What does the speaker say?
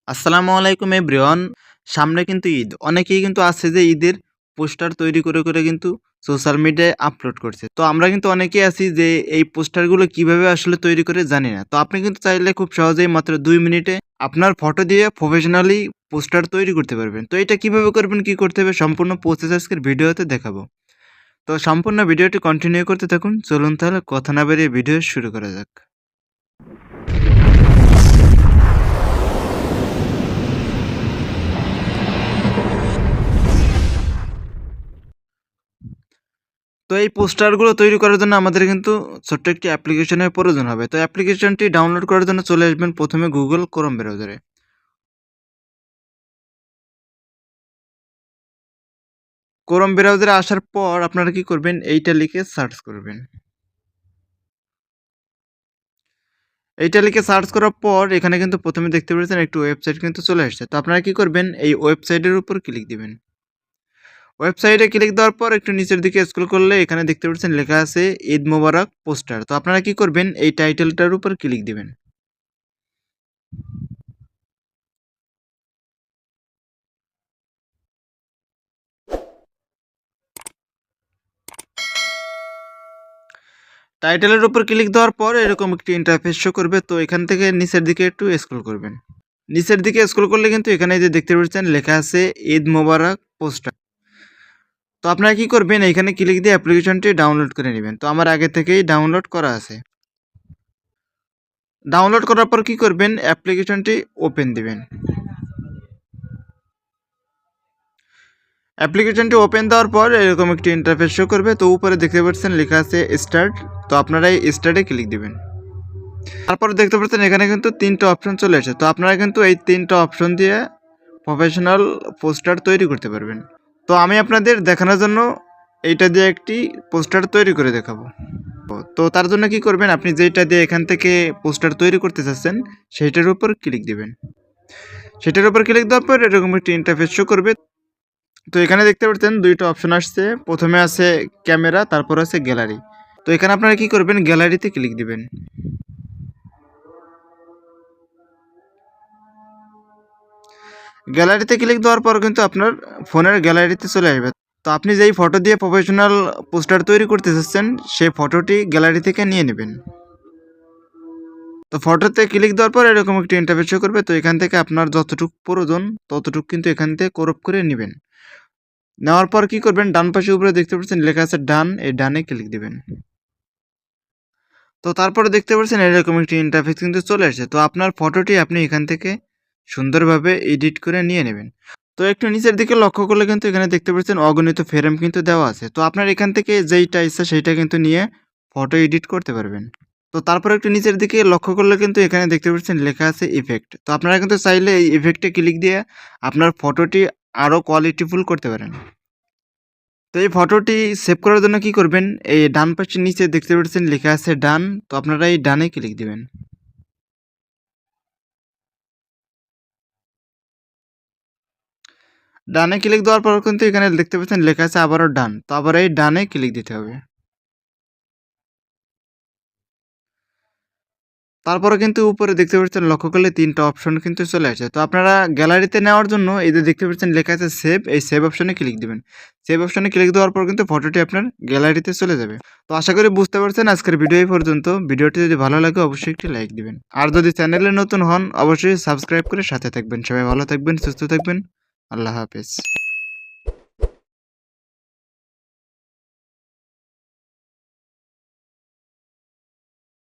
আসসালামু আলাইকুম এভরিওয়ান। সামনে কিন্তু ঈদ। অনেকেই কিন্তু আছে যে ঈদের পোস্টার তৈরি করে কিন্তু সোশ্যাল মিডিয়ায় আপলোড করছে। তো আমরা কিন্তু অনেকেই আছি যে এই পোস্টারগুলো কিভাবে আসলে তৈরি করে জানি না। তো আপনি কিন্তু চাইলে খুব সহজেই মাত্র ২ মিনিটে আপনার ফটো দিয়ে প্রফেশনালি পোস্টার তৈরি করতে পারবেন। তো এটা কিভাবে করবেন, কি করতে হবে সম্পূর্ণ প্রসেস আজকের ভিডিওতে দেখাবো। তো সম্পূর্ণ ভিডিওটি কন্টিনিউ করতে থাকুন। চলুন তাহলে কথা না বাড়িয়ে ভিডিও শুরু করা যাক। তো এই পোস্টারগুলো তৈরি করার জন্য আমাদের কিন্তু ছোট্ট একটি অ্যাপ্লিকেশনের প্রয়োজন হবে। তো অ্যাপ্লিকেশনটি ডাউনলোড করার জন্য চলে আসবেন প্রথমে গুগল ক্রোম ব্রাউজারে। ক্রোম ব্রাউজারে আসার পর আপনারা কি করবেন, এইটা লিখে সার্চ করবেন। এইটা লিখে সার্চ করার পর এখানে কিন্তু প্রথমে দেখতে পাচ্ছেন একটি ওয়েবসাইট কিন্তু চলে আসছে। তো আপনারা কি করবেন, এই ওয়েবসাইটের উপর ক্লিক দিবেন। ওয়েবসাইটে ক্লিক দেওয়ার পর একটু নিচের দিকে স্ক্রল করলে এখানে দেখতে পাচ্ছেন লেখা আছে ঈদ মোবারক পোস্টার। তো আপনারা কি করবেন, এই টাইটেলটার উপর ক্লিক দিবেন। টাইটেলের উপর ক্লিক দেওয়ার পর এরকম একটি ইন্টারফেস শো করবে। তো এখান থেকে নিচের দিকে একটু স্ক্রল করবেন। নিচের দিকে স্ক্রল করলে কিন্তু এখানে যে দেখতে পাচ্ছেন লেখা আছে ঈদ মোবারক পোস্টার। তো আপনারা কি করবেন, এখানে ক্লিক দিয়ে অ্যাপ্লিকেশনটি ডাউনলোড করে নেবেন। তো আমার আগে থেকেই ডাউনলোড করা আছে। ডাউনলোড করার পর কি করবেন, অ্যাপ্লিকেশনটি ওপেন দিবেন। অ্যাপ্লিকেশনটি ওপেন দেওয়ার পর এরকম একটি ইন্টারফেস শো করবে। তো উপরে দেখতে পাচ্ছেন লেখা আছে স্টার্ট। তো আপনারা এই স্টার্টে ক্লিক দিবেন। তারপরে দেখতে পাচ্ছেন এখানে কিন্তু ৩টা অপশন চলে এসেছে। তো আপনারা কিন্তু এই ৩টা অপশন দিয়ে প্রফেশনাল পোস্টার তৈরি করতে পারবেন। তো আমি আপনাদের দেখানোর জন্য এইটা দিয়ে একটি পোস্টার তৈরি করে দেখাবো। তো তার জন্য কি করবেন, আপনি যেটা দিয়ে এখান থেকে পোস্টার তৈরি করতে চাচ্ছেন সেইটার উপর ক্লিক দিবেন। সেটার উপর ক্লিক দেওয়ার পর এরকম একটি ইন্টারফেস শো করবে। তো এখানে দেখতে পাচ্ছেন ২টা অপশন আসছে। প্রথমে আছে ক্যামেরা, তারপর আছে গ্যালারি। তো এখানে আপনারা কি করবেন, গ্যালারিতে ক্লিক দিবেন। গ্যালারিতে ক্লিক দেওয়ার পর কিন্তু আপনার ফোনের গ্যালারিতে চলে আসবে। তো আপনি যেই ফটো দিয়ে প্রফেশনাল পোস্টার তৈরি করতে চাচ্ছেন সেই ফটোটি গ্যালারি থেকে নিয়ে নেবেন। তো ফটোতে ক্লিক দেওয়ার পর এরকম একটি ইন্টারফেস শো করবে। তো এখান থেকে আপনার যতটুকু প্রয়োজন ততটুকু কিন্তু এখান থেকে ক্রপ করে নেবেন। নেওয়ার পর কি করবেন, ডান পাশে উপরে দেখতে পাচ্ছেন লেখা আছে ডান, এই ডানে ক্লিক দিবেন। তো তারপরে দেখতে পাচ্ছেন এরকম একটি ইন্টারফেস কিন্তু চলে আসছে। তো আপনার ফটোটি আপনি এখান থেকে সুন্দরভাবে এডিট করে নিয়ে নেবেন। তো একটু নিচের দিকে লক্ষ্য করলে কিন্তু এখানে দেখতে পাচ্ছেন অগণিত ফ্রেম কিন্তু দেওয়া আছে। তো আপনার এখান থেকে যেইটা ইচ্ছা সেইটা কিন্তু নিয়ে ফটো এডিট করতে পারবেন। তো তারপর একটু নিচের দিকে লক্ষ্য করলে কিন্তু এখানে দেখতে পাচ্ছেন লেখা আছে ইফেক্ট। তো আপনারা কিন্তু চাইলে এই ইফেক্টে ক্লিক দিয়ে আপনার ফটোটি আরও কোয়ালিটিফুল করতে পারেন। তো এই ফটোটি সেভ করার জন্য কি করবেন, এই ডান পাশের নিচে দেখতে পাচ্ছেন লেখা আছে ডান। তো আপনারা এই ডানে ক্লিক দিবেন। ডানে ক্লিক দেওয়ার পর কিন্তু এখানে দেখতে পাচ্ছেন লেখা আছে আবারও ডান। তো আবার এই ডানে ক্লিক দিতে হবে। তারপরে কিন্তু উপরে দেখতে পাচ্ছেন লক্ষ্য করলে ৩টা অপশন কিন্তু চলে আসে। তো আপনারা গ্যালারিতে নেওয়ার জন্য এই যে দেখতে পাচ্ছেন লেখা আছে সেভ, এই সেভ অপশনে ক্লিক দিবেন। সেভ অপশনে ক্লিক দেওয়ার পর কিন্তু ফটোটি আপনার গ্যালারিতে চলে যাবে। তো আশা করি বুঝতে পারছেন আজকের ভিডিও এই পর্যন্ত। ভিডিওটি যদি ভালো লাগে অবশ্যই একটি লাইক দিবেন। আর যদি চ্যানেলে নতুন হন অবশ্যই সাবস্ক্রাইব করে সাথে থাকবেন। সবাই ভালো থাকবেন, সুস্থ থাকবেন। আল্লাহ হাফেজ।